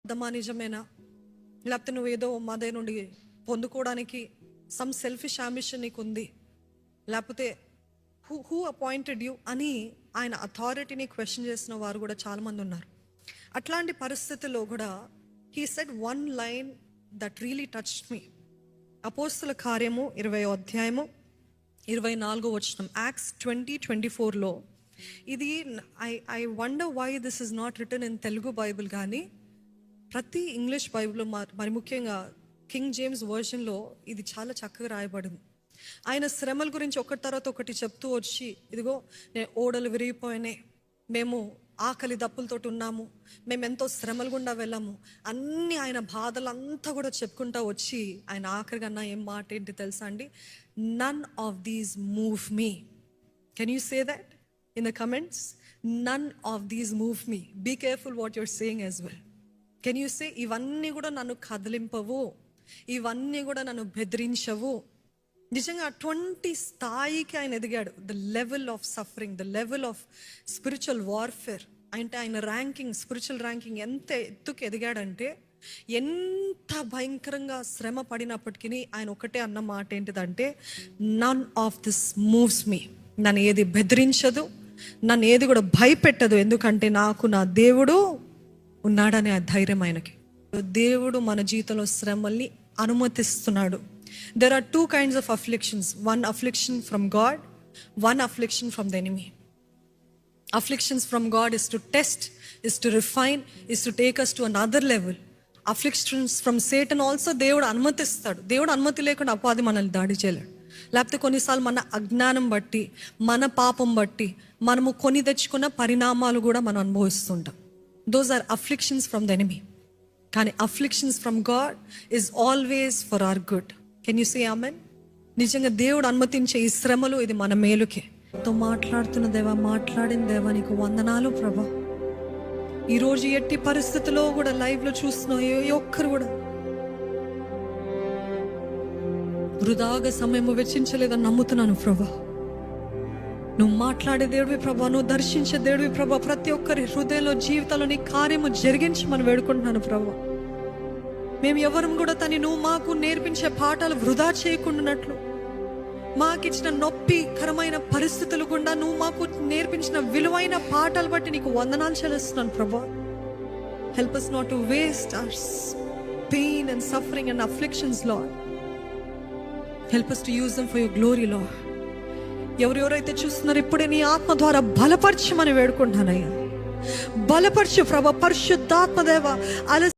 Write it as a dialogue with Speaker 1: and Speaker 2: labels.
Speaker 1: అర్థమా నిజమేనా? లేకపోతే నువ్వు ఏదో మా దగ్గర నుండి పొందుకోవడానికి సమ్ సెల్ఫిష్ అంబిషన్ నీకు ఉంది, లేకపోతే హూ అపాయింటెడ్ యూ అని ఆయన అథారిటీని క్వశ్చన్ చేసిన వారు కూడా చాలామంది ఉన్నారు. అట్లాంటి పరిస్థితుల్లో కూడా he said one line that really touched me. అపోస్తల కార్యము 20వ అధ్యాయము 24వ వచనం, యాక్ట్స్ 20:24లో. ఇది I wonder why this is not written in Telugu Bible, కానీ ప్రతి ఇంగ్లీష్ బైబిల్లో మరి ముఖ్యంగా కింగ్ జేమ్స్ వర్షన్లో ఇది చాలా చక్కగా రాయబడింది. ఆయన శ్రమల గురించి ఒకటి తర్వాత ఒకటి చెప్తూ వచ్చి, ఇదిగో నేను ఓడలు విరిగిపోయినాయి, మేము ఆకలి దప్పులతోటి ఉన్నాము, మేము ఎంతో శ్రమలు గుండా వెళ్ళాము, అన్నీ ఆయన బాధలంతా కూడా చెప్పుకుంటా వచ్చి ఆయన ఆఖరిగా అన్న ఏం మాట ఏంటి తెలుసా అండి? None of these move me. Can you say that in the comments? None of these move me. Be careful what you're saying as well. Can you say ఇవన్నీ కూడా నన్ను కదిలింపవు, ఇవన్నీ కూడా నన్ను బెదిరించవు. నిజంగా అటువంటి స్థాయికి ఆయన ఎదిగాడు. The level of suffering, the level of spiritual warfare, అంటే ఆయన ర్యాంకింగ్, స్పిరిచువల్ ర్యాంకింగ్ ఎంత ఎత్తుకు ఎదిగాడంటే, ఎంత భయంకరంగా శ్రమ పడినప్పటికీ ఆయన ఒకటే అన్న మాట ఏంటిదంటే, నన్ ఆఫ్ దిస్ మూవ్స్ మీ. నన్ను ఏది బెదిరించదు, నన్ను ఏది కూడా భయపెట్టదు, ఎందుకంటే నాకు నా దేవుడు ఉన్నాడనే ఆ ధైర్యం ఆయనకి. దేవుడు మన జీవితంలో శ్రమల్ని అనుమతిస్తున్నాడు. There are two kinds of afflictions. One affliction from God, one affliction from the enemy. Afflictions from God is to test, is to refine, is to take us to another level. Afflictions from Satan also దేవుడు అనుమతిస్తాడు. దేవుడు అనుమతి లేకుండా అపవాది మనల్ని దాడి చేయలేడు. లేకపోతే కొన్నిసార్లు మన అజ్ఞానం బట్టి, మన పాపం బట్టి మనము కొని తెచ్చుకున్న పరిణామాలు కూడా మనం అనుభవిస్తుంటాం. Those are afflictions from the enemy. కానీ afflictions from God is always for our good. Can you say amen? నిజంగా దేవుడు అనుమతించే ఈ శ్రమలు ఇది మన మేలుకే. తో మాట్లాడుతున్న దేవా, మాట్లాడిన దేవా నీకు వందనాలు ప్రభా. ఈరోజు ఎట్టి పరిస్థితుల్లో కూడా లైవ్లో చూస్తున్న ఏ ఒక్కరు కూడా వృధాగా సమయం వెచ్చించలేదని నమ్ముతున్నాను ప్రభా. నువ్వు మాట్లాడే దేవుడివి ప్రభా, నువ్వు దర్శించే దేవుడివి ప్రభా. ప్రతి ఒక్కరి హృదయంలో, జీవితంలో నీ కార్యము జరిగించి మనం వేడుకుంటున్నాను ప్రభా. మేము ఎవరం కూడా నువ్వు మాకు నేర్పించే పాఠాలు వృధా చేయకుండానట్లు, మాకిచ్చిన నొప్పికరమైన పరిస్థితులు గుండా నువ్వు మాకు నేర్పించిన విలువైన పాఠాలు బట్టి నీకు వందనాలు చెల్లిస్తున్నాను ప్రభా. Help us not to waste our pain and suffering and afflictions, Lord. Help us to use them for your glory, Lord. ఎవరెవరైతే చూస్తున్నారో ఇప్పుడే నీ ఆత్మ ద్వారా బలపరచమని వేడుకుంటున్నానయ్యా. బలపరచు ప్రభా, పరిశుద్ధాత్మ దేవ.